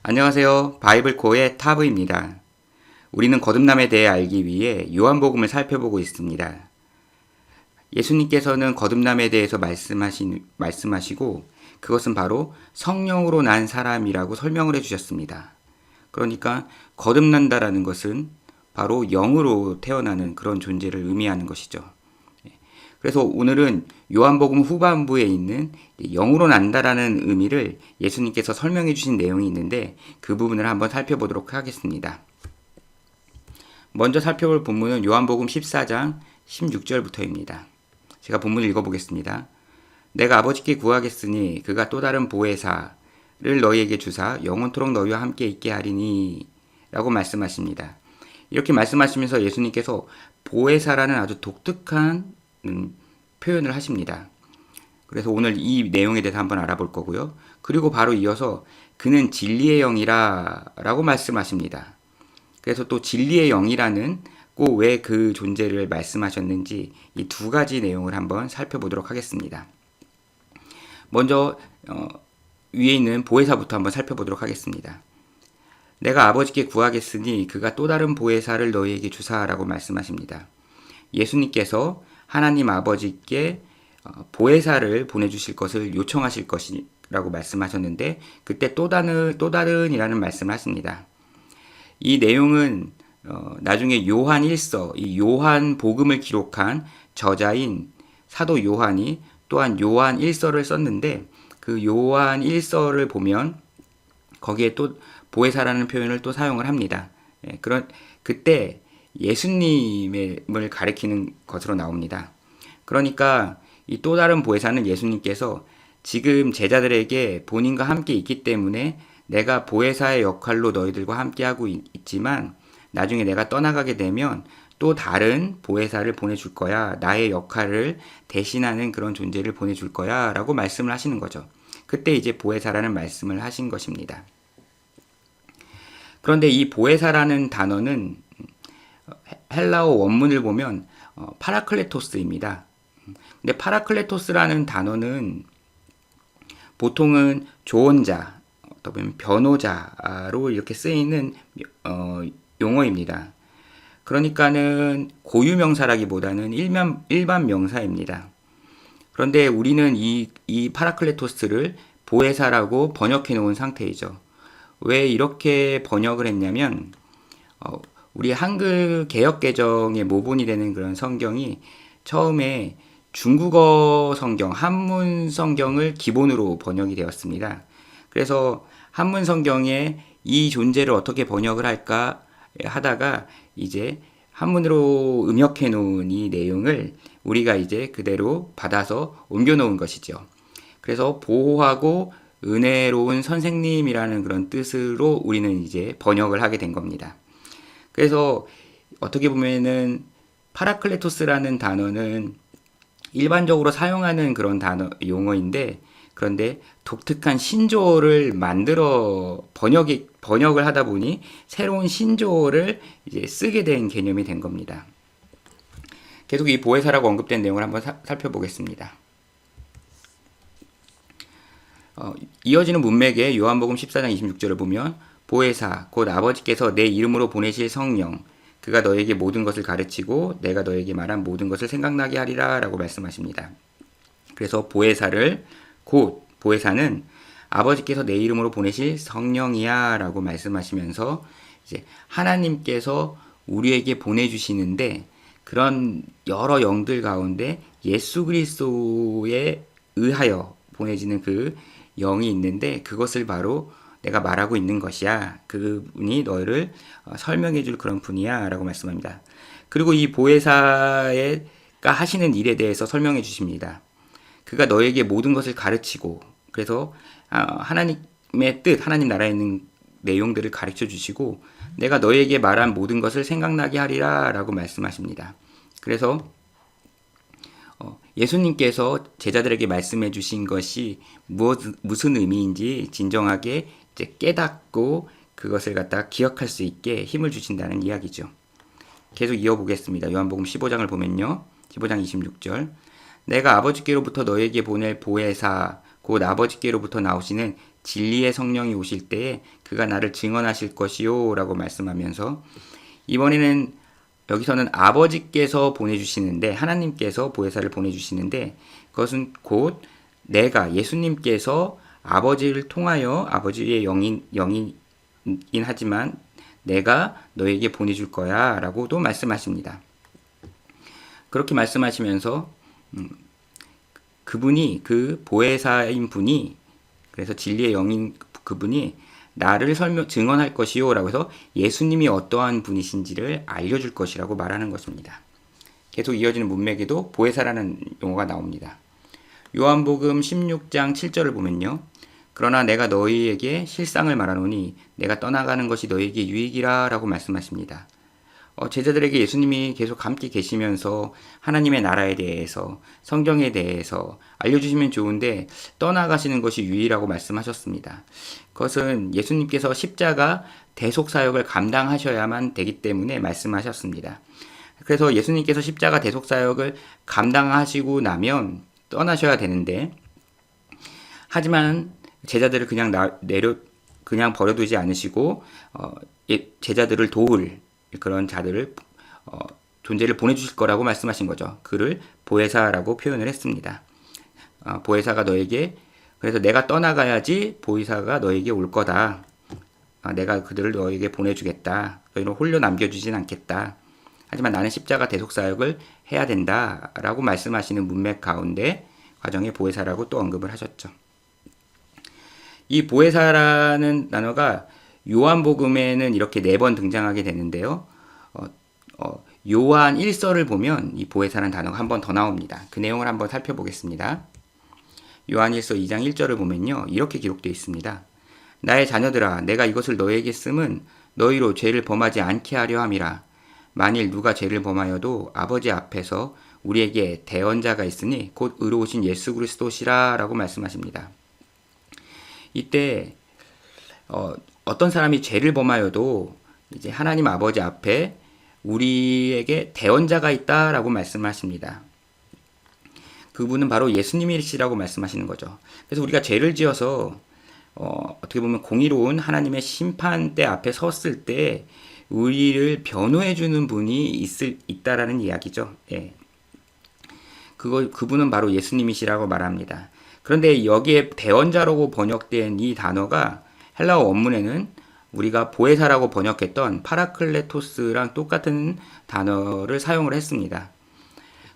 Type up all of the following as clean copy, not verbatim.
안녕하세요. 바이블코의 타브입니다. 우리는 거듭남에 대해 알기 위해 요한복음을 살펴보고 있습니다. 예수님께서는 거듭남에 대해서 말씀하시고 그것은 바로 성령으로 난 사람이라고 설명을 해주셨습니다. 그러니까 거듭난다라는 것은 바로 영으로 태어나는 그런 존재를 의미하는 것이죠. 그래서 오늘은 요한복음 후반부에 있는 영으로 난다라는 의미를 예수님께서 설명해 주신 내용이 있는데 그 부분을 한번 살펴보도록 하겠습니다. 먼저 살펴볼 본문은 요한복음 14장 16절부터입니다. 제가 본문을 읽어보겠습니다. 내가 아버지께 구하겠으니 그가 또 다른 보혜사를 너희에게 주사 영원토록 너희와 함께 있게 하리니 라고 말씀하십니다. 이렇게 말씀하시면서 예수님께서 보혜사라는 아주 독특한 표현을 하십니다. 그래서 오늘 이 내용에 대해서 한번 알아볼 거고요. 그리고 바로 이어서 그는 진리의 영이라 라고 말씀하십니다. 그래서 또 진리의 영이라는 꼭 왜 그 존재를 말씀하셨는지 이 두 가지 내용을 한번 살펴보도록 하겠습니다. 먼저 위에 있는 보혜사부터 한번 살펴보도록 하겠습니다. 내가 아버지께 구하겠으니 그가 또 다른 보혜사를 너희에게 주사라고 말씀하십니다. 예수님께서 하나님 아버지께 보혜사를 보내주실 것을 요청하실 것이라고 말씀하셨는데 그때 또 다른이라는 말씀을 하십니다. 이 내용은 나중에 요한 1서, 이 요한 복음을 기록한 저자인 사도 요한이 또한 요한 1서를 썼는데 그 요한 1서를 보면 거기에 또 보혜사라는 표현을 또 사용을 합니다. 그때 예수님을 가리키는 것으로 나옵니다. 그러니까 이 또 다른 보혜사는 예수님께서 지금 제자들에게 본인과 함께 있기 때문에 내가 보혜사의 역할로 너희들과 함께하고 있지만 나중에 내가 떠나가게 되면 또 다른 보혜사를 보내줄 거야. 나의 역할을 대신하는 그런 존재를 보내줄 거야. 라고 말씀을 하시는 거죠. 그때 이제 보혜사라는 말씀을 하신 것입니다. 그런데 이 보혜사라는 단어는 헬라어 원문을 보면 파라클레토스입니다. 근데 파라클레토스라는 단어는 보통은 조언자, 또는 변호자로 이렇게 쓰이는 용어입니다. 그러니까는 고유명사라기보다는 일반 명사입니다. 그런데 우리는 이 파라클레토스를 보혜사라고 번역해 놓은 상태이죠. 왜 이렇게 번역을 했냐면 우리 한글 개역개정의 모본이 되는 그런 성경이 처음에 중국어 성경, 한문 성경을 기본으로 번역이 되었습니다. 그래서 한문 성경에 이 존재를 어떻게 번역을 할까 하다가 이제 한문으로 음역해 놓은 이 내용을 우리가 이제 그대로 받아서 옮겨 놓은 것이죠. 그래서 보호하고 은혜로운 선생님이라는 그런 뜻으로 우리는 이제 번역을 하게 된 겁니다. 그래서 어떻게 보면은 파라클레토스라는 단어는 일반적으로 사용하는 그런 용어인데 그런데 독특한 신조어를 만들어 번역을 하다 보니 새로운 신조어를 이제 쓰게 된 개념이 된 겁니다. 계속 이 보혜사라고 언급된 내용을 한번 살펴보겠습니다. 이어지는 문맥에 요한복음 14장 26절을 보면 보혜사 곧 아버지께서 내 이름으로 보내실 성령 그가 너에게 모든 것을 가르치고 내가 너에게 말한 모든 것을 생각나게 하리라 라고 말씀하십니다. 그래서 보혜사는 아버지께서 내 이름으로 보내실 성령이야 라고 말씀하시면서 이제 하나님께서 우리에게 보내주시는데 그런 여러 영들 가운데 예수 그리스도에 의하여 보내지는 그 영이 있는데 그것을 바로 내가 말하고 있는 것이야. 그분이 너를 설명해 줄 그런 분이야 라고 말씀합니다. 그리고 이 보혜사가 하시는 일에 대해서 설명해 주십니다. 그가 너에게 모든 것을 가르치고 그래서 하나님의 뜻, 하나님 나라에 있는 내용들을 가르쳐 주시고 내가 너에게 말한 모든 것을 생각나게 하리라 라고 말씀하십니다. 그래서 예수님께서 제자들에게 말씀해 주신 것이 무슨 의미인지 진정하게 이제 깨닫고 그것을 갖다 기억할 수 있게 힘을 주신다는 이야기죠. 계속 이어보겠습니다. 요한복음 15장을 보면요. 15장 26절 내가 아버지께로부터 너에게 보낼 보혜사 곧 아버지께로부터 나오시는 진리의 성령이 오실 때에 그가 나를 증언하실 것이요 라고 말씀하면서, 이번에는 여기서는 아버지께서 보내주시는데, 하나님께서 보혜사를 보내주시는데, 그것은 곧 내가, 예수님께서 아버지를 통하여, 아버지의 영이긴 하지만 내가 너에게 보내줄 거야 라고도 말씀하십니다. 그렇게 말씀하시면서 그분이, 그 보혜사인 분이, 그래서 진리의 영인 그분이 나를 증언할 것이요 라고 해서 예수님이 어떠한 분이신지를 알려줄 것이라고 말하는 것입니다. 계속 이어지는 문맥에도 보혜사라는 용어가 나옵니다. 요한복음 16장 7절을 보면요, 그러나 내가 너희에게 실상을 말하노니 내가 떠나가는 것이 너희에게 유익이라 라고 말씀하십니다. 제자들에게 예수님이 계속 함께 계시면서 하나님의 나라에 대해서, 성경에 대해서 알려주시면 좋은데 떠나가시는 것이 유의라고 말씀하셨습니다. 그것은 예수님께서 십자가 대속사역을 감당하셔야만 되기 때문에 말씀하셨습니다. 그래서 예수님께서 십자가 대속사역을 감당하시고 나면 떠나셔야 되는데, 하지만 제자들을 그냥 버려두지 않으시고 제자들을 도울 그런 자들을 존재를 보내주실 거라고 말씀하신 거죠. 그를 보혜사라고 표현을 했습니다. 보혜사가 너에게, 그래서 내가 떠나가야지 보혜사가 너에게 올 거다. 내가 그들을 너에게 보내주겠다. 너희를 홀려 남겨주진 않겠다. 하지만 나는 십자가 대속사역을 해야 된다 라고 말씀하시는 문맥 가운데 과정에 보혜사라고 또 언급을 하셨죠. 이 보혜사라는 단어가 요한복음에는 이렇게 4번 등장하게 되는데요. 요한 1서를 보면 이 보혜사라는 단어가 한 번 더 나옵니다. 그 내용을 한번 살펴보겠습니다. 요한 1서 2장 1절을 보면요, 이렇게 기록되어 있습니다. 나의 자녀들아, 내가 이것을 너희에게 씀은 너희로 죄를 범하지 않게 하려 함이라. 만일 누가 죄를 범하여도 아버지 앞에서 우리에게 대언자가 있으니 곧 의로우신 예수 그리스도시라 라고 말씀하십니다. 이때 어떤 사람이 죄를 범하여도 이제 하나님 아버지 앞에 우리에게 대언자가 있다라고 말씀하십니다. 그분은 바로 예수님이시라고 말씀하시는 거죠. 그래서 우리가 죄를 지어서 어떻게 보면 공의로운 하나님의 심판대 앞에 섰을 때 우리를 변호해 주는 분이 있다라는 이야기죠. 예. 그분은 바로 예수님이시라고 말합니다. 그런데 여기에 대언자라고 번역된 이 단어가 헬라어 원문에는 우리가 보혜사라고 번역했던 파라클레토스랑 똑같은 단어를 사용을 했습니다.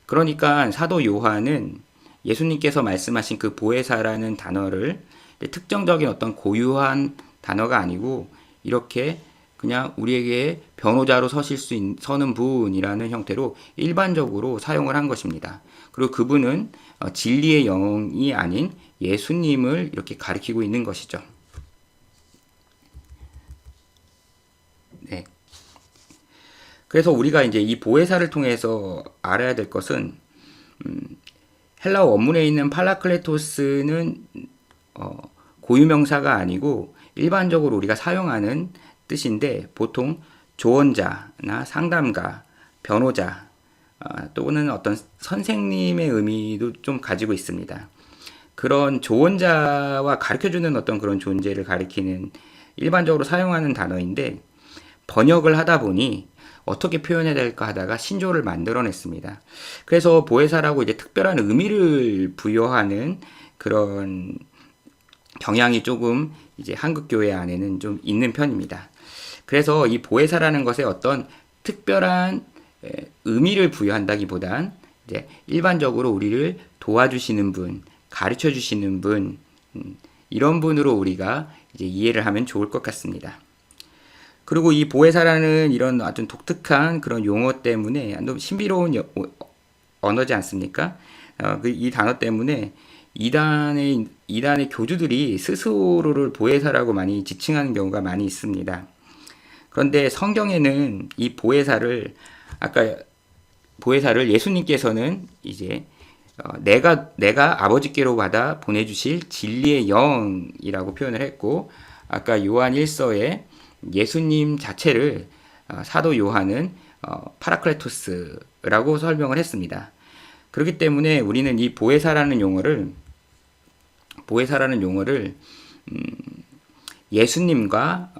그러니까 사도 요한은 예수님께서 말씀하신 그 보혜사라는 단어를 특정적인 어떤 고유한 단어가 아니고 이렇게 그냥 우리에게 변호자로 서는 분이라는 형태로 일반적으로 사용을 한 것입니다. 그리고 그분은 진리의 영이 아닌 예수님을 이렇게 가리키고 있는 것이죠. 네. 그래서 우리가 이제 이 보혜사를 통해서 알아야 될 것은 헬라어 원문에 있는 팔라클레토스는 고유명사가 아니고 일반적으로 우리가 사용하는 뜻인데 보통 조언자나 상담가, 변호자 또는 어떤 선생님의 의미도 좀 가지고 있습니다. 그런 조언자와 가르쳐주는 어떤 그런 존재를 가리키는 일반적으로 사용하는 단어인데 번역을 하다 보니 어떻게 표현해야 될까 하다가 신조를 만들어냈습니다. 그래서 보혜사라고 이제 특별한 의미를 부여하는 그런 경향이 조금 이제 한국 교회 안에는 좀 있는 편입니다. 그래서 이 보혜사라는 것에 어떤 특별한 의미를 부여한다기보단 이제 일반적으로 우리를 도와주시는 분, 가르쳐 주시는 분, 이런 분으로 우리가 이제 이해를 하면 좋을 것 같습니다. 그리고 이 보혜사라는 이런 아주 독특한 그런 용어 때문에 너무 신비로운 언어지 않습니까? 이 단어 때문에 이단의 교주들이 스스로를 보혜사라고 많이 지칭하는 경우가 많이 있습니다. 그런데 성경에는 이 보혜사를 예수님께서는 이제 내가 아버지께로 받아 보내주실 진리의 영이라고 표현을 했고, 아까 요한 1서에 예수님 자체를 사도 요한은 파라클레토스라고 설명을 했습니다. 그렇기 때문에 우리는 이 보혜사라는 용어를 예수님과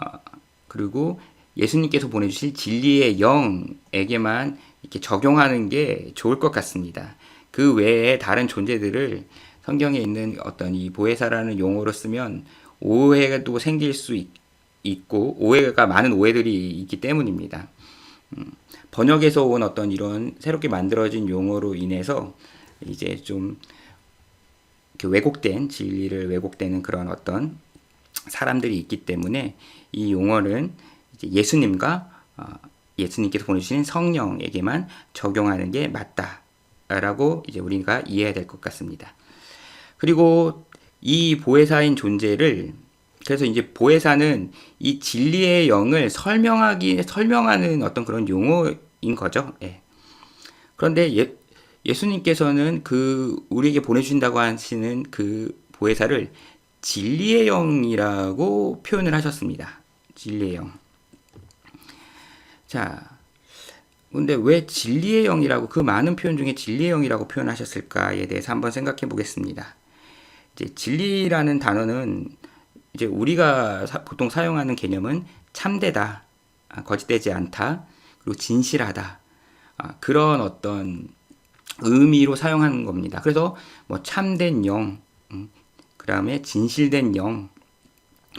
그리고 예수님께서 보내주실 진리의 영에게만 이렇게 적용하는 게 좋을 것 같습니다. 그 외에 다른 존재들을 성경에 있는 어떤 이 보혜사라는 용어로 쓰면 오해도 생길 수 있고 오해가 많은 오해들이 있기 때문입니다. 번역에서 온 어떤 이런 새롭게 만들어진 용어로 인해서 이제 좀 왜곡된 진리를 왜곡되는 그런 어떤 사람들이 있기 때문에 이 용어는 이제 예수님과 예수님께서 보내주신 성령에게만 적용하는 게 맞다라고 이제 우리가 이해해야 될 것 같습니다. 그리고 이 보혜사인 존재를 그래서 이제 보혜사는 이 진리의 영을 설명하는 어떤 그런 용어인 거죠. 예. 그런데 예수님께서는 우리에게 보내주신다고 하시는 그 보혜사를 진리의 영이라고 표현을 하셨습니다. 진리의 영. 자, 근데 왜 진리의 영이라고 그 많은 표현 중에 진리의 영이라고 표현하셨을까에 대해서 한번 생각해 보겠습니다. 이제 진리라는 단어는 이제 우리가 보통 사용하는 개념은 참되다, 거짓되지 않다, 그리고 진실하다, 그런 어떤 의미로 사용하는 겁니다. 그래서 뭐 참된 영, 그 다음에 진실된 영,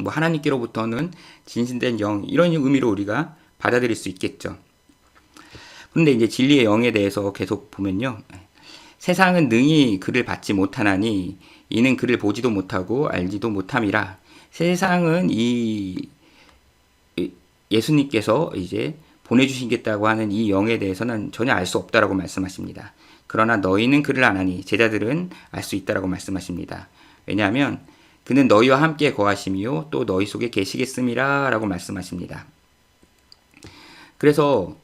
뭐 하나님께로부터는 진실된 영, 이런 의미로 우리가 받아들일 수 있겠죠. 그런데 이제 진리의 영에 대해서 계속 보면요. 세상은 능히 그를 받지 못하나니 이는 그를 보지도 못하고 알지도 못함이라. 세상은 이 예수님께서 이제 보내주시겠다고 하는 이 영에 대해서는 전혀 알 수 없다라고 말씀하십니다. 그러나 너희는 그를 아나니 제자들은 알 수 있다라고 말씀하십니다. 왜냐하면 그는 너희와 함께 거하시며 또 너희 속에 계시겠음이라 라고 말씀하십니다. 그래서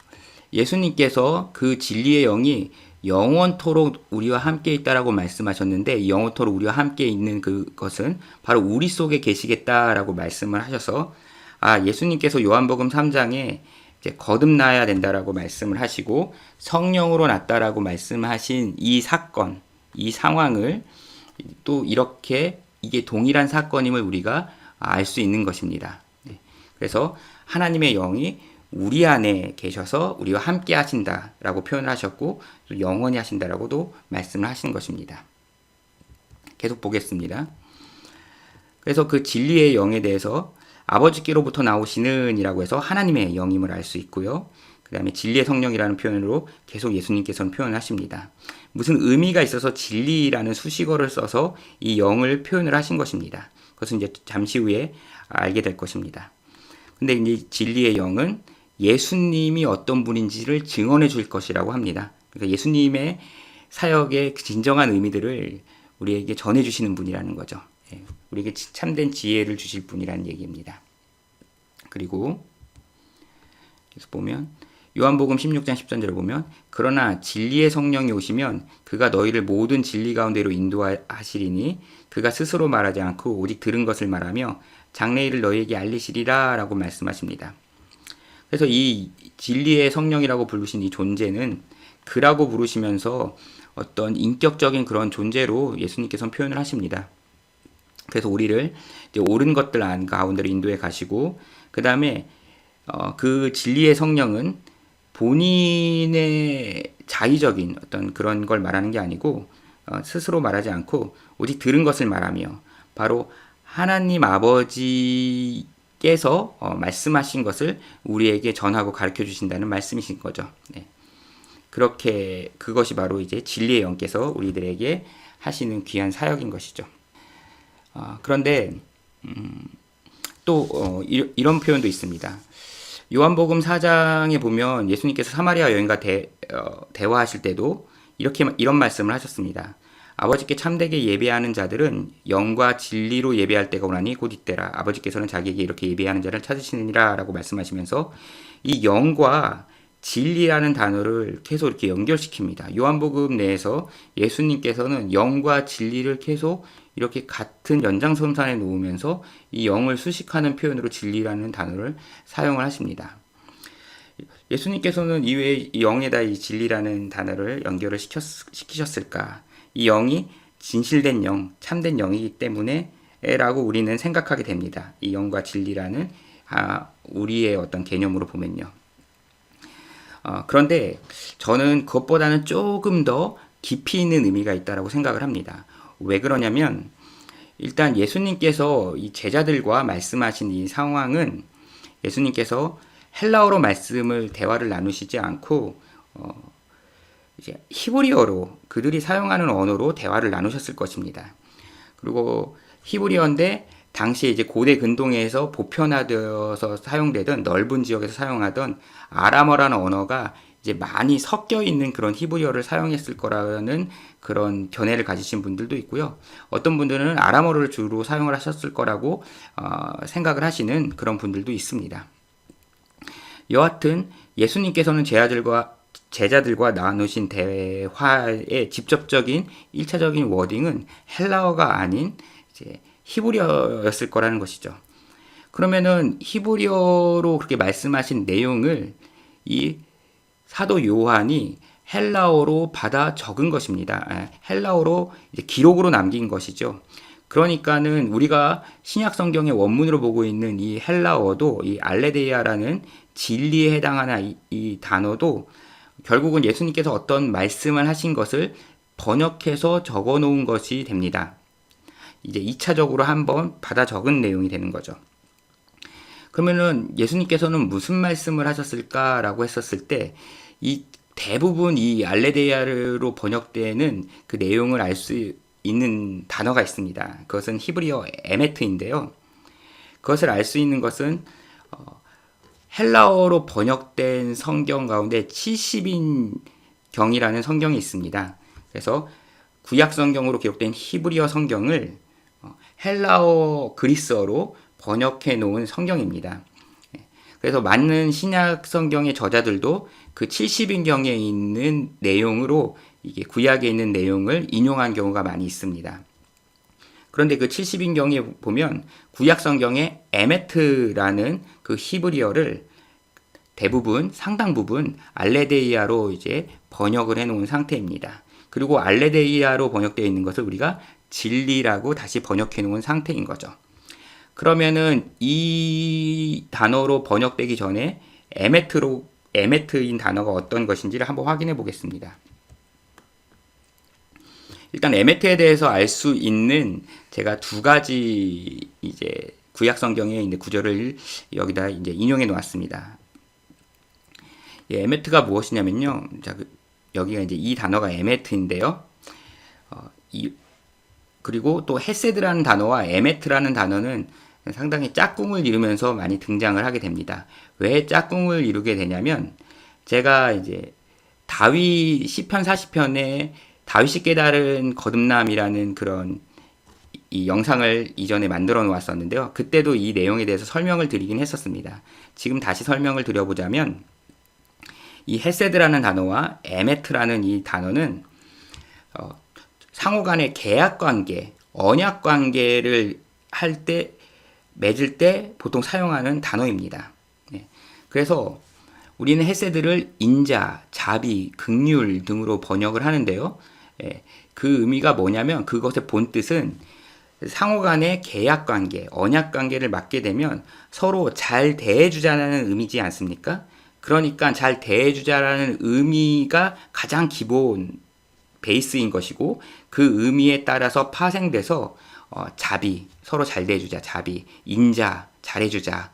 예수님께서 그 진리의 영이 영원토록 우리와 함께 있다라고 말씀하셨는데 영원토록 우리와 함께 있는 그것은 바로 우리 속에 계시겠다라고 말씀을 하셔서 예수님께서 요한복음 3장에 이제 거듭나야 된다라고 말씀을 하시고 성령으로 났다라고 말씀하신 이 사건, 이 상황을 또 이렇게 이게 동일한 사건임을 우리가 알 수 있는 것입니다. 그래서 하나님의 영이 우리 안에 계셔서 우리와 함께 하신다라고 표현을 하셨고 또 영원히 하신다라고도 말씀을 하신 것입니다. 계속 보겠습니다. 그래서 그 진리의 영에 대해서 아버지께로부터 나오시는 이라고 해서 하나님의 영임을 알 수 있고요. 그 다음에 진리의 성령이라는 표현으로 계속 예수님께서는 표현하십니다. 무슨 의미가 있어서 진리라는 수식어를 써서 이 영을 표현을 하신 것입니다. 그것은 이제 잠시 후에 알게 될 것입니다. 근데 이제 진리의 영은 예수님이 어떤 분인지를 증언해 줄 것이라고 합니다. 그러니까 예수님의 사역의 진정한 의미들을 우리에게 전해 주시는 분이라는 거죠. 우리에게 참된 지혜를 주실 분이라는 얘기입니다. 그리고 계속 보면 요한복음 16장 10절을 보면 그러나 진리의 성령이 오시면 그가 너희를 모든 진리 가운데로 인도하시리니 그가 스스로 말하지 않고 오직 들은 것을 말하며 장래일을 너희에게 알리시리라 라고 말씀하십니다. 그래서 이 진리의 성령이라고 부르신 이 존재는 그라고 부르시면서 어떤 인격적인 그런 존재로 예수님께서는 표현을 하십니다. 그래서 우리를 이제 옳은 것들 가운데로 인도해 가시고 그 다음에 그 진리의 성령은 본인의 자의적인 어떤 그런 걸 말하는 게 아니고 스스로 말하지 않고 오직 들은 것을 말하며 바로 하나님 아버지께서 말씀하신 것을 우리에게 전하고 가르쳐 주신다는 말씀이신 거죠. 네. 그렇게 그것이 바로 이제 진리의 영께서 우리들에게 하시는 귀한 사역인 것이죠. 그런데 또 이런 표현도 있습니다. 요한복음 4장에 보면 예수님께서 사마리아 여인과 대화하실 때도 이런 말씀을 하셨습니다. 아버지께 참되게 예배하는 자들은 영과 진리로 예배할 때가 오나니 곧 이때라. 아버지께서는 자기에게 이렇게 예배하는 자를 찾으시느니라 라고 말씀하시면서 이 영과 진리라는 단어를 계속 이렇게 연결시킵니다. 요한복음 내에서 예수님께서는 영과 진리를 계속 이렇게 같은 연장선상에 놓으면서 이 영을 수식하는 표현으로 진리라는 단어를 사용을 하십니다. 예수님께서는 이외에 이 영에다 이 진리라는 단어를 연결을 시키셨을까? 이 영이 진실된 영, 참된 영이기 때문에 라고 우리는 생각하게 됩니다. 이 영과 진리라는 우리의 어떤 개념으로 보면요. 그런데 저는 그것보다는 조금 더 깊이 있는 의미가 있다고 생각을 합니다. 왜 그러냐면 일단 예수님께서 이 제자들과 말씀하신 이 상황은 예수님께서 헬라어로 대화를 나누시지 않고 이제 히브리어로 그들이 사용하는 언어로 대화를 나누셨을 것입니다. 그리고 히브리어인데 당시에 이제 고대 근동에서 보편화되어서 사용되던 넓은 지역에서 사용하던 아람어라는 언어가 이제 많이 섞여 있는 그런 히브리어를 사용했을 거라는 그런 견해를 가지신 분들도 있고요. 어떤 분들은 아람어를 주로 사용을 하셨을 거라고 생각을 하시는 그런 분들도 있습니다. 여하튼 예수님께서는 제자들과 나누신 대화의 직접적인 1차적인 워딩은 헬라어가 아닌 이제 히브리어였을 거라는 것이죠. 그러면은 히브리어로 그렇게 말씀하신 내용을 이 사도 요한이 헬라어로 받아 적은 것입니다. 헬라어로 이제 기록으로 남긴 것이죠. 그러니까는 우리가 신약 성경의 원문으로 보고 있는 이 헬라어도 이 알레데이아라는 진리에 해당하는 이 단어도 결국은 예수님께서 어떤 말씀을 하신 것을 번역해서 적어 놓은 것이 됩니다. 이제 2차적으로 한번 받아 적은 내용이 되는 거죠. 그러면은 예수님께서는 무슨 말씀을 하셨을까라고 했었을 때 이 대부분 이 알레데이아로 번역되는 그 내용을 알 수 있는 단어가 있습니다. 그것은 히브리어 에메트인데요. 그것을 알 수 있는 것은 헬라어로 번역된 성경 가운데 70인경이라는 성경이 있습니다. 그래서 구약 성경으로 기록된 히브리어 성경을 헬라어 그리스어로 번역해 놓은 성경입니다. 그래서 많은 신약 성경의 저자들도 그 70인경에 있는 내용으로 이게 구약에 있는 내용을 인용한 경우가 많이 있습니다. 그런데 그 70인경에 보면 구약 성경의 에메트라는 그 히브리어를 대부분 상당 부분 알레데이아로 이제 번역을 해 놓은 상태입니다. 그리고 알레데이아로 번역되어 있는 것을 우리가 진리라고 다시 번역해 놓은 상태인 거죠. 그러면은 이 단어로 번역되기 전에 에메트인 단어가 어떤 것인지를 한번 확인해 보겠습니다. 일단 에메트에 대해서 알 수 있는 제가 두 가지 이제 구약 성경에 있는 구절을 여기다 이제 인용해 놓았습니다. 에메트가 무엇이냐면요. 자, 여기가 이제 이 단어가 에메트인데요. 그리고 또 헤세드라는 단어와 에메트라는 단어는 상당히 짝꿍을 이루면서 많이 등장을 하게 됩니다. 왜 짝꿍을 이루게 되냐면 제가 이제 시편 40편에 다윗이 깨달은 거듭남이라는 그런 이 영상을 이전에 만들어 놓았었는데요. 그때도 이 내용에 대해서 설명을 드리긴 했었습니다. 지금 다시 설명을 드려보자면 이 헤세드라는 단어와 에메트라는 이 단어는 상호 간의 계약 관계, 언약 관계를 맺을 때 보통 사용하는 단어입니다. 그래서 우리는 헤세드를 인자, 자비, 긍휼 등으로 번역을 하는데요. 그 의미가 뭐냐면 그것의 본뜻은 상호 간의 계약 관계, 언약 관계를 맺게 되면 서로 잘 대해주자는 의미지 않습니까? 그러니까 잘 대해주자라는 의미가 가장 기본 베이스인 것이고 그 의미에 따라서 파생돼서 자비, 서로 잘 대해주자, 자비, 인자, 잘해주자,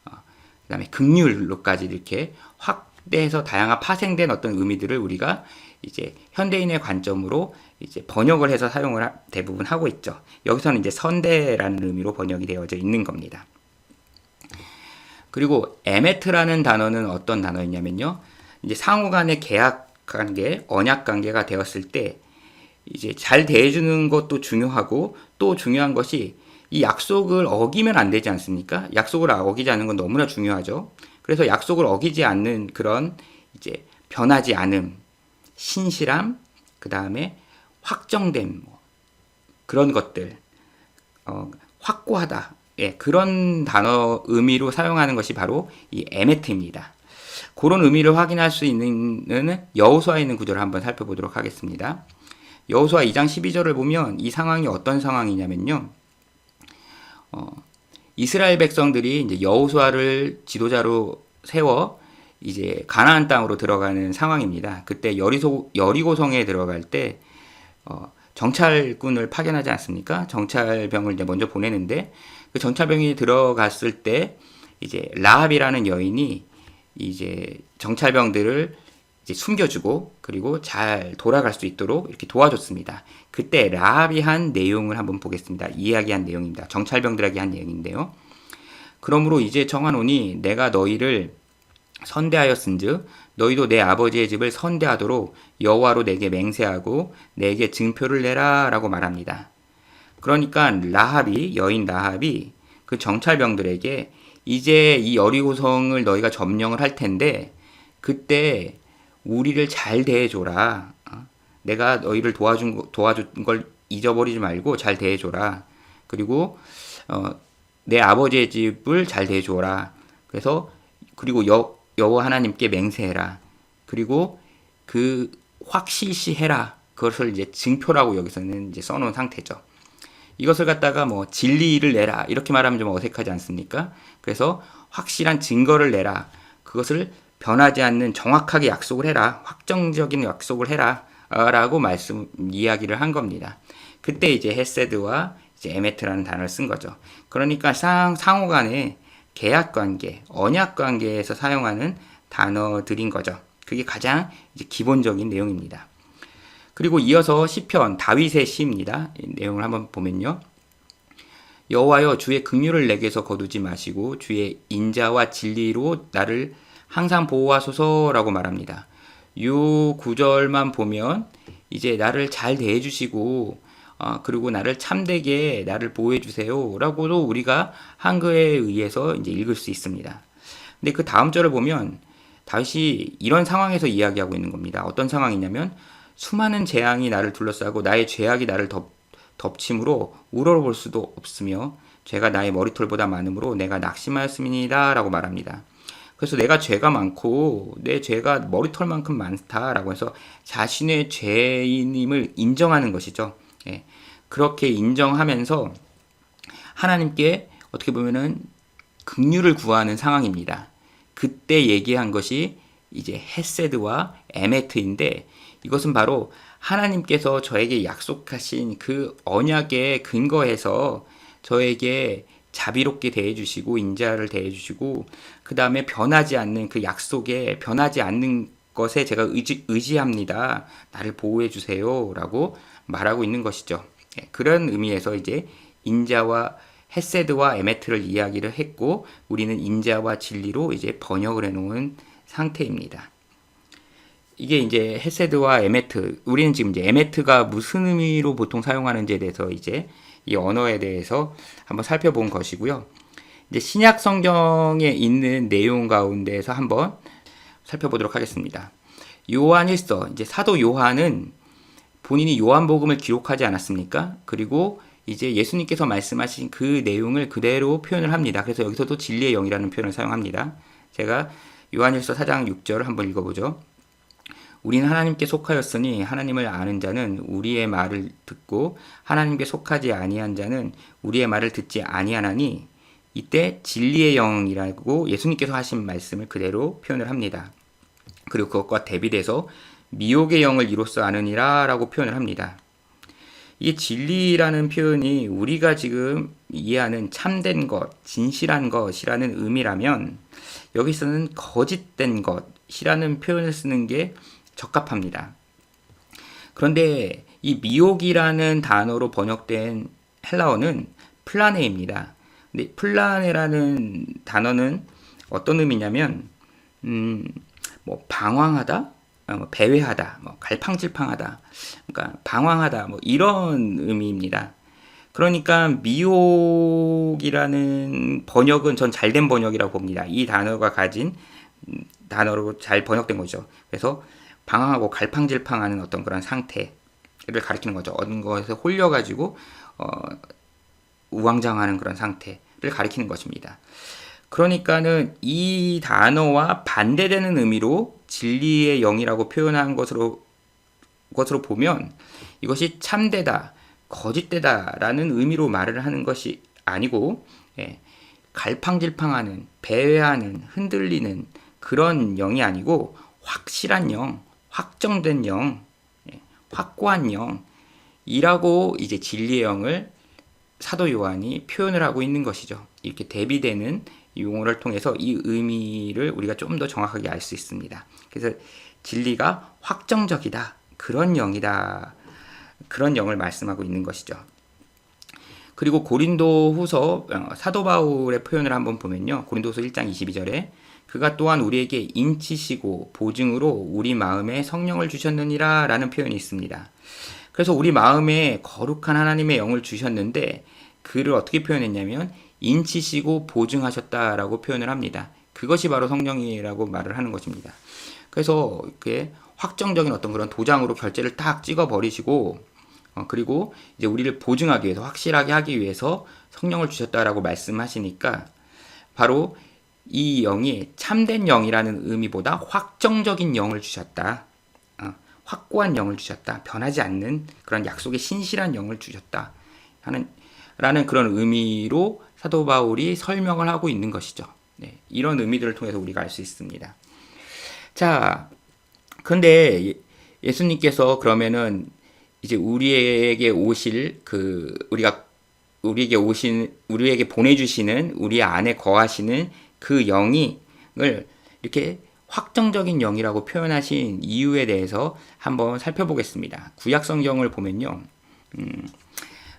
그 다음에 긍휼로까지 이렇게 확대해서 다양한 파생된 어떤 의미들을 우리가 이제 현대인의 관점으로 이제 번역을 해서 사용을 대부분 하고 있죠. 여기서는 이제 선대라는 의미로 번역이 되어져 있는 겁니다. 그리고 에메트라는 단어는 어떤 단어였냐면요. 이제 상호 간의 계약 관계, 언약 관계가 되었을 때 이제 잘 대해주는 것도 중요하고 또 중요한 것이 이 약속을 어기면 안 되지 않습니까? 약속을 어기지 않는 건 너무나 중요하죠. 그래서 약속을 어기지 않는 그런 이제 변하지 않음, 신실함, 그 다음에 확정됨, 그런 것들, 확고하다. 그런 단어 의미로 사용하는 것이 바로 이 에메트입니다. 그런 의미를 확인할 수 있는 여호수아에 있는 구절을 한번 살펴보도록 하겠습니다. 여호수아 2장 12절을 보면 이 상황이 어떤 상황이냐면요. 이스라엘 백성들이 이제 여호수아를 지도자로 세워 이제 가나안 땅으로 들어가는 상황입니다. 그때 여리고성에 들어갈 때 정찰군을 파견하지 않습니까? 정찰병을 이제 먼저 보내는데 그 정찰병이 들어갔을 때 이제 라합이라는 여인이 이제 정찰병들을 이제 숨겨주고 그리고 잘 돌아갈 수 있도록 이렇게 도와줬습니다. 그때 라합이 한 내용을 한번 보겠습니다. 이야기한 내용입니다. 정찰병들에게 한 내용인데요. 그러므로 이제 청하노니 내가 너희를 선대하였은즉 너희도 내 아버지의 집을 선대하도록 여호와로 내게 맹세하고 내게 증표를 내라 라고 말합니다. 그러니까 여인 라합이 그 정찰병들에게 이제 이 여리고성을 너희가 점령을 할 텐데 그때 우리를 잘 대해줘라. 내가 너희를 도와준 걸 잊어버리지 말고 잘 대해줘라. 그리고 내 아버지의 집을 잘 대해줘라. 그리고 여호와 하나님께 맹세해라. 그리고 그 확실시해라. 그것을 이제 증표라고 여기서는 이제 써놓은 상태죠. 이것을 갖다가 뭐 진리를 내라 이렇게 말하면 좀 어색하지 않습니까? 그래서 확실한 증거를 내라. 그것을 변하지 않는 정확하게 약속을 해라. 확정적인 약속을 해라. 라고 이야기를 한 겁니다. 그때 이제 헤세드와 이제 에메트라는 단어를 쓴 거죠. 그러니까 상호 간의 계약 관계, 언약 관계에서 사용하는 단어들인 거죠. 그게 가장 이제 기본적인 내용입니다. 그리고 이어서 시편 다윗의 시입니다. 이 내용을 한번 보면요. 여호와여 주의 긍휼을 내게서 거두지 마시고 주의 인자와 진리로 나를 항상 보호하소서라고 말합니다. 이 구절만 보면 이제 나를 잘 대해주시고 그리고 나를 참되게 나를 보호해 주세요 라고도 우리가 한글에 의해서 이제 읽을 수 있습니다. 근데 그 다음 절을 보면 다윗이 이런 상황에서 이야기하고 있는 겁니다. 어떤 상황이냐면 수많은 재앙이 나를 둘러싸고 나의 죄악이 나를 덮침으로 우러러볼 수도 없으며 죄가 나의 머리털보다 많으므로 내가 낙심하였습니다 라고 말합니다. 그래서 내가 죄가 많고 내 죄가 머리털만큼 많다라고 해서 자신의 죄인임을 인정하는 것이죠. 예. 그렇게 인정하면서 하나님께 어떻게 보면은 긍휼을 구하는 상황입니다. 그때 얘기한 것이 이제 헤세드와 에메트인데 이것은 바로 하나님께서 저에게 약속하신 그 언약에 근거해서 저에게 자비롭게 대해주시고 인자를 대해주시고 그 다음에 변하지 않는 그 약속에 변하지 않는 것에 제가 의지합니다. 나를 보호해 주세요 라고 말하고 있는 것이죠. 그런 의미에서 이제 인자와 헤세드와 에메트를 이야기를 했고 우리는 인자와 진리로 이제 번역을 해놓은 상태입니다. 이게 이제 헤세드와 에메트, 우리는 지금 이제 에메트가 무슨 의미로 보통 사용하는지에 대해서 이제 이 언어에 대해서 한번 살펴본 것이고요. 이제 신약 성경에 있는 내용 가운데에서 한번 살펴보도록 하겠습니다. 요한일서, 이제 사도 요한은 본인이 요한복음을 기록하지 않았습니까? 그리고 이제 예수님께서 말씀하신 그 내용을 그대로 표현을 합니다. 그래서 여기서도 진리의 영이라는 표현을 사용합니다. 제가 요한일서 4장 6절을 한번 읽어보죠. 우리는 하나님께 속하였으니 하나님을 아는 자는 우리의 말을 듣고 하나님께 속하지 아니한 자는 우리의 말을 듣지 아니하나니 이때 진리의 영이라고 예수님께서 하신 말씀을 그대로 표현을 합니다. 그리고 그것과 대비돼서 미혹의 영을 이로써 아느니라 라고 표현을 합니다. 이 진리라는 표현이 우리가 지금 이해하는 참된 것, 진실한 것이라는 의미라면 여기서는 거짓된 것이라는 표현을 쓰는 게 적합합니다. 그런데 이 미혹이라는 단어로 번역된 헬라어는 플라네입니다. 근데 플라네라는 단어는 어떤 의미냐면 뭐 방황하다, 배회하다, 갈팡질팡하다, 그러니까 방황하다, 이런 의미입니다. 그러니까 미혹이라는 번역은 전 잘된 번역이라고 봅니다. 이 단어가 가진 단어로 잘 번역된 거죠. 그래서 방황하고 갈팡질팡하는 어떤 그런 상태를 가리키는 거죠. 어떤 것에 홀려가지고 우왕좌왕하는 그런 상태를 가리키는 것입니다. 그러니까는 이 단어와 반대되는 의미로 진리의 영이라고 표현한 것으로 보면 이것이 참되다, 거짓되다라는 의미로 말을 하는 것이 아니고 예, 갈팡질팡하는, 배회하는, 흔들리는 그런 영이 아니고 확실한 영, 확정된 영, 예, 확고한 영이라고 이제 진리의 영을 사도 요한이 표현을 하고 있는 것이죠. 이렇게 대비되는 용어를 통해서 이 의미를 우리가 좀 더 정확하게 알 수 있습니다. 그래서 진리가 확정적이다, 그런 영이다, 그런 영을 말씀하고 있는 것이죠. 그리고 고린도 후서 사도 바울의 표현을 한번 보면요. 고린도후서 1장 22절에 그가 또한 우리에게 인치시고 보증으로 우리 마음에 성령을 주셨느니라 라는 표현이 있습니다. 그래서 우리 마음에 거룩한 하나님의 영을 주셨는데 그를 어떻게 표현했냐면 인치시고 보증하셨다라고 표현을 합니다. 그것이 바로 성령이라고 말을 하는 것입니다. 그래서 이렇게 확정적인 어떤 그런 도장으로 결제를 딱 찍어 버리시고 그리고 이제 우리를 보증하기 위해서, 확실하게 하기 위해서 성령을 주셨다라고 말씀하시니까 바로 이 영이 참된 영이라는 의미보다 확정적인 영을 주셨다. 확고한 영을 주셨다. 변하지 않는 그런 약속의 신실한 영을 주셨다. 라는 그런 의미로 사도 바울이 설명을 하고 있는 것이죠. 네, 이런 의미들을 통해서 우리가 알 수 있습니다. 자, 근데 예수님께서 그러면은 이제 우리에게 오실 우리에게 보내주시는 우리 안에 거하시는 그 영을 이렇게 확정적인 영이라고 표현하신 이유에 대해서 한번 살펴보겠습니다. 구약 성경을 보면요,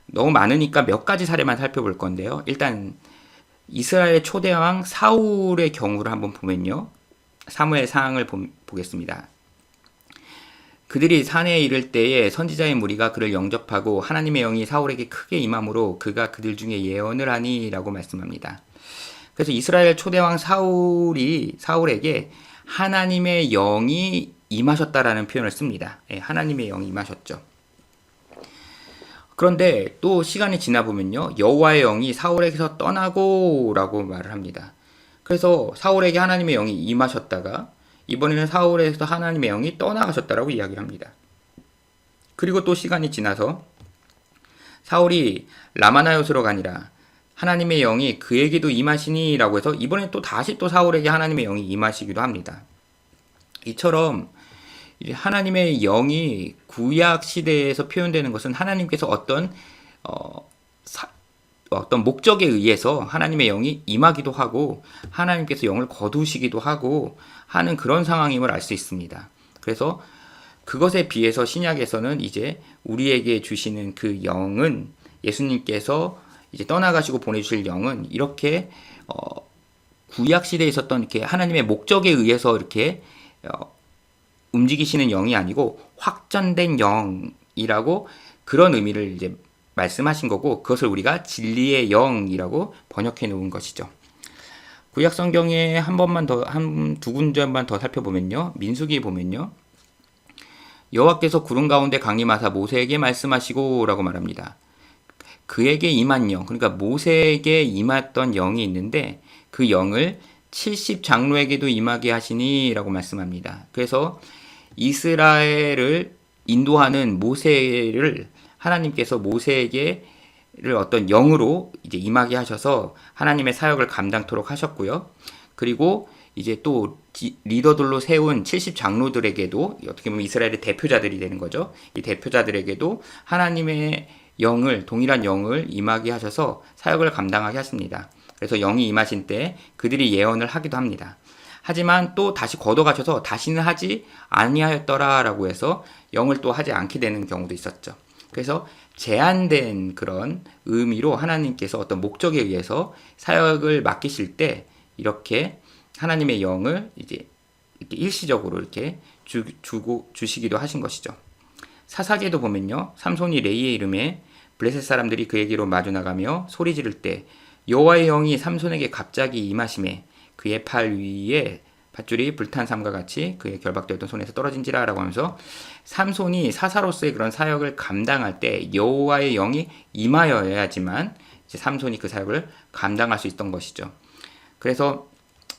너무 많으니까 몇 가지 사례만 살펴볼 건데요. 일단 이스라엘의 초대왕 사울의 경우를 한번 보면요, 사무엘 상황을 보겠습니다. 그들이 산에 이를 때에 선지자의 무리가 그를 영접하고 하나님의 영이 사울에게 크게 임함으로 그가 그들 중에 예언을 하니 라고 말씀합니다. 그래서 이스라엘 초대왕 사울에게 하나님의 영이 임하셨다라는 표현을 씁니다. 예, 하나님의 영이 임하셨죠. 그런데 또 시간이 지나 보면요, 여호와의 영이 사울에게서 떠나고 라고 말을 합니다. 그래서 사울에게 하나님의 영이 임하셨다가 이번에는 사울에서 하나님의 영이 떠나가셨다라고 이야기를 합니다. 그리고 또 시간이 지나서 사울이 라마나요스로 가니라 하나님의 영이 그에게도 임하시니 라고 해서 이번에 또 다시 또 사울에게 하나님의 영이 임하시기도 합니다. 이처럼 하나님의 영이 구약 시대에서 표현되는 것은 하나님께서 어떤 목적에 의해서 하나님의 영이 임하기도 하고 하나님께서 영을 거두시기도 하고 하는 그런 상황임을 알 수 있습니다. 그래서 그것에 비해서 신약에서는 이제 우리에게 주시는 그 영은, 예수님께서 이제 떠나가시고 보내주실 영은 이렇게 구약 시대에 있었던 이렇게 하나님의 목적에 의해서 이렇게 움직이시는 영이 아니고 확전된 영이라고 그런 의미를 이제 말씀하신 거고, 그것을 우리가 진리의 영이라고 번역해 놓은 것이죠. 구약 성경에 두 군데만 더 살펴보면요, 민수기 보면요, 여호와께서 구름 가운데 강림하사 모세에게 말씀하시고라고 말합니다. 그에게 임한 영, 그러니까 모세에게 임했던 영이 있는데 그 영을 70장로에게도 임하게 하시니라고 말씀합니다. 그래서 이스라엘을 인도하는 모세를 하나님께서 모세에게를 어떤 영으로 이제 임하게 하셔서 하나님의 사역을 감당토록 하셨고요. 그리고 이제 또 리더들로 세운 70장로들에게도 어떻게 보면 이스라엘의 대표자들이 되는 거죠. 이 대표자들에게도 하나님의 영을, 동일한 영을 임하게 하셔서 사역을 감당하게 하십니다. 그래서 영이 임하신 때 그들이 예언을 하기도 합니다. 하지만 또 다시 걷어가셔서 다시는 하지 아니하였더라라고 해서 영을 또 하지 않게 되는 경우도 있었죠. 그래서 제한된 그런 의미로 하나님께서 어떤 목적에 의해서 사역을 맡기실 때 이렇게 하나님의 영을 이제 이렇게 일시적으로 이렇게 주시기도 하신 것이죠. 사사기에도 보면요, 삼손이 레이의 이름에 블레셋 사람들이 그에게로 마주 나가며 소리 지를 때 여호와의 영이 삼손에게 갑자기 임하심에 그의 팔 위에 밧줄이 불탄 삼과 같이 그의 결박되었던 손에서 떨어진지라라고 하면서 삼손이 사사로서의 그런 사역을 감당할 때 여호와의 영이 임하여야지만 이제 삼손이 그 사역을 감당할 수 있던 것이죠. 그래서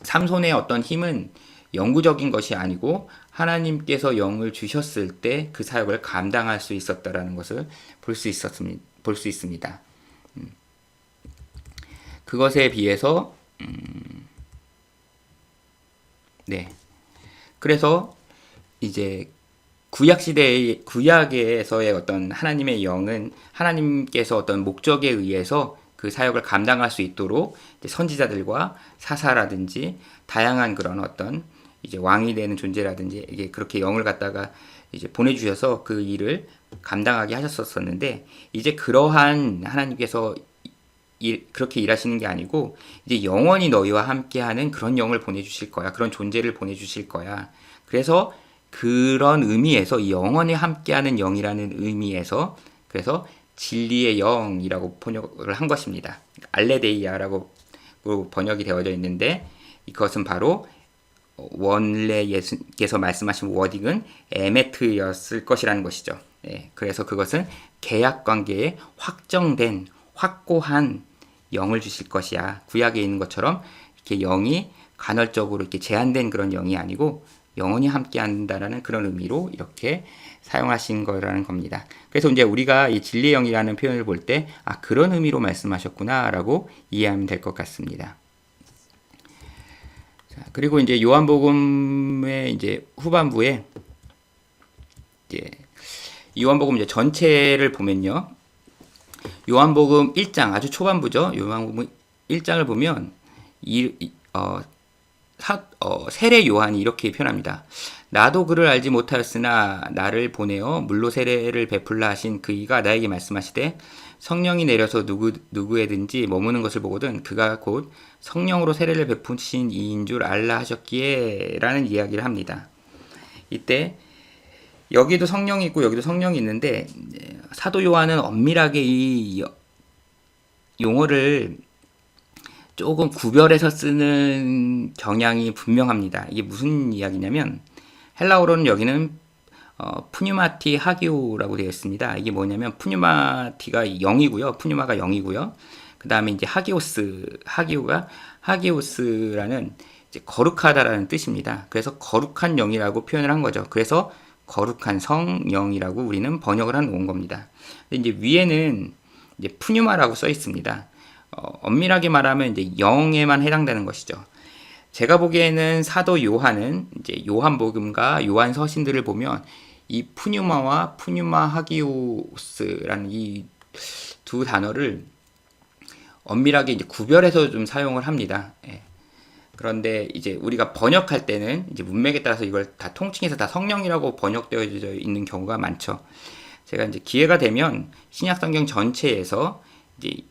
삼손의 어떤 힘은 영구적인 것이 아니고 하나님께서 영을 주셨을 때 그 사역을 감당할 수 있었다라는 것을 볼 수 있습니다. 그것에 비해서 네. 그래서 이제 구약에서의 어떤 하나님의 영은 하나님께서 어떤 목적에 의해서 그 사역을 감당할 수 있도록 선지자들과 사사라든지 다양한 그런 어떤 이제 왕이 되는 존재라든지 이게 그렇게 영을 갖다가 이제 보내주셔서 그 일을 감당하게 하셨었는데, 이제 그러한 하나님께서 그렇게 일하시는 게 아니고 이제 영원히 너희와 함께하는 그런 영을 보내주실 거야. 그런 존재를 보내주실 거야. 그래서 그런 의미에서 이 영원히 함께하는 영이라는 의미에서 그래서 진리의 영이라고 번역을 한 것입니다. 알레데이아라고 번역이 되어져 있는데, 이것은 바로 원래 예수께서 말씀하신 워딩은 에메트였을 것이라는 것이죠. 예, 그래서 그것은 계약 관계에 확정된 확고한 영을 주실 것이야. 구약에 있는 것처럼 이렇게 영이 간헐적으로 이렇게 제한된 그런 영이 아니고 영원히 함께한다라는 그런 의미로 이렇게 사용하신 거라는 겁니다. 그래서 이제 우리가 이 진리의 영이라는 표현을 볼 때 그런 의미로 말씀하셨구나라고 이해하면 될 것 같습니다. 자, 그리고 이제 요한복음의 이제 후반부에 이제 요한복음 이제 전체를 보면요. 요한복음 1장 아주 초반부죠. 요한복음 1장을 보면 세례 요한이 이렇게 표현합니다. 나도 그를 알지 못하였으나 나를 보내어 물로 세례를 베풀라 하신 그이가 나에게 말씀하시되 성령이 내려서 누구에든지 머무는 것을 보거든 그가 곧 성령으로 세례를 베푸신 이인 줄 알라 하셨기에 라는 이야기를 합니다. 이때 여기도 성령이 있고 여기도 성령이 있는데 사도 요한은 엄밀하게 이 용어를 조금 구별해서 쓰는 경향이 분명합니다. 이게 무슨 이야기냐면 헬라어로는 여기는 푸뉴마티 하기오라고 되어 있습니다. 이게 뭐냐면 푸뉴마티가 0이고요. 푸뉴마가 0이고요. 그 다음에 이제 하기오가 하기오스라는 이제 거룩하다라는 뜻입니다. 그래서 거룩한 영이라고 표현을 한 거죠. 그래서 거룩한 성령이라고 우리는 번역을 한 겁니다. 근데 이제 위에는 이제 푸뉴마라고 써 있습니다. 엄밀하게 말하면 이제 영에만 해당되는 것이죠. 제가 보기에는 사도 요한은 이제 요한복음과 요한 서신들을 보면 이 푸뉴마와 푸뉴마 하기오스라는 이 두 단어를 엄밀하게 이제 구별해서 좀 사용을 합니다. 예. 그런데 이제 우리가 번역할 때는 이제 문맥에 따라서 이걸 다 통칭해서 다 성령이라고 번역되어 있는 경우가 많죠. 제가 이제 기회가 되면 신약성경 전체에서 이제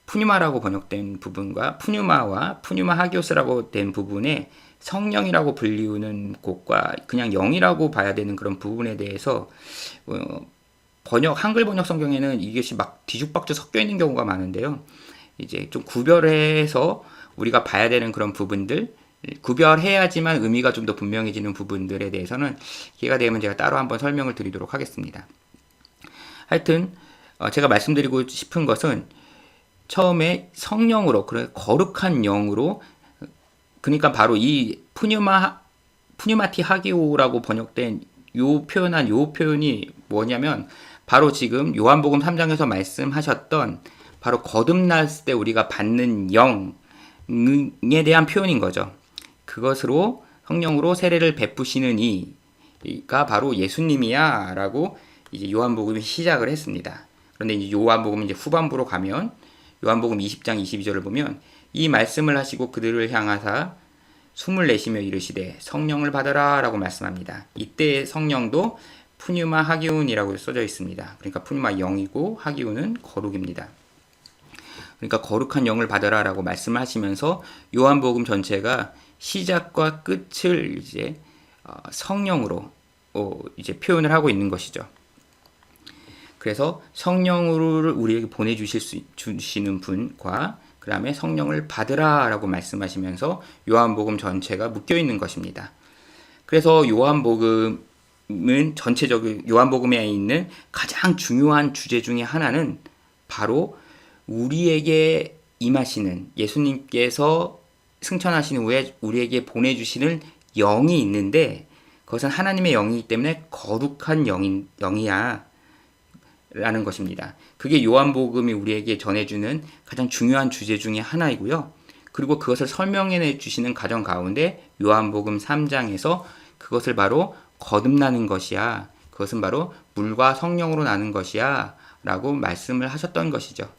푸뉴마라고 번역된 부분과 푸뉴마와 푸뉴마 하기오스라고 된 부분에 성령이라고 불리우는 곳과 그냥 영이라고 봐야 되는 그런 부분에 대해서 한글 번역 성경에는 이것이 막 뒤죽박죽 섞여 있는 경우가 많은데요. 이제 좀 구별해서 우리가 봐야 되는 그런 부분들, 구별해야지만 의미가 좀 더 분명해지는 부분들에 대해서는 기회가 되면 제가 따로 한번 설명을 드리도록 하겠습니다. 하여튼 제가 말씀드리고 싶은 것은 처음에 성령으로, 거룩한 영으로, 그러니까 바로 이 푸뉴마티 하기오라고 번역된 요 표현이 뭐냐면 바로 지금 요한복음 3장에서 말씀하셨던 바로 거듭났을 때 우리가 받는 영에 대한 표현인 거죠. 그것으로 성령으로 세례를 베푸시는 이가 바로 예수님이야 라고 이제 요한복음이 시작을 했습니다. 그런데 이제 요한복음 이제 후반부로 가면 요한복음 20장 22절을 보면 이 말씀을 하시고 그들을 향하사 숨을 내쉬며 이르시되 성령을 받으라 라고 말씀합니다. 이때 성령도 푸뉴마 하기운이라고 써져 있습니다. 그러니까 푸뉴마 영이고 하기운은 거룩입니다. 그러니까 거룩한 영을 받으라 라고 말씀하시면서 요한복음 전체가 시작과 끝을 이제 성령으로 이제 표현을 하고 있는 것이죠. 그래서 성령을 우리에게 보내주시는 분과 그 다음에 성령을 받으라 라고 말씀하시면서 요한복음 전체가 묶여 있는 것입니다. 그래서 요한복음에 있는 가장 중요한 주제 중에 하나는 바로 우리에게 임하시는 예수님께서 승천하신 후에 우리에게 보내주시는 영이 있는데 그것은 하나님의 영이기 때문에 거룩한 영이야 라는 것입니다. 그게 요한복음이 우리에게 전해주는 가장 중요한 주제 중에 하나이고요. 그리고 그것을 설명해 주시는 가정 가운데 요한복음 3장에서 그것을 바로 거듭나는 것이야. 그것은 바로 물과 성령으로 나는 것이야. 라고 말씀을 하셨던 것이죠.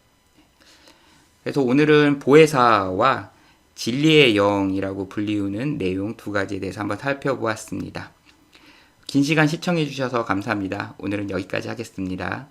그래서 오늘은 보혜사와 진리의 영이라고 불리우는 내용 두 가지에 대해서 한번 살펴보았습니다. 긴 시간 시청해 주셔서 감사합니다. 오늘은 여기까지 하겠습니다.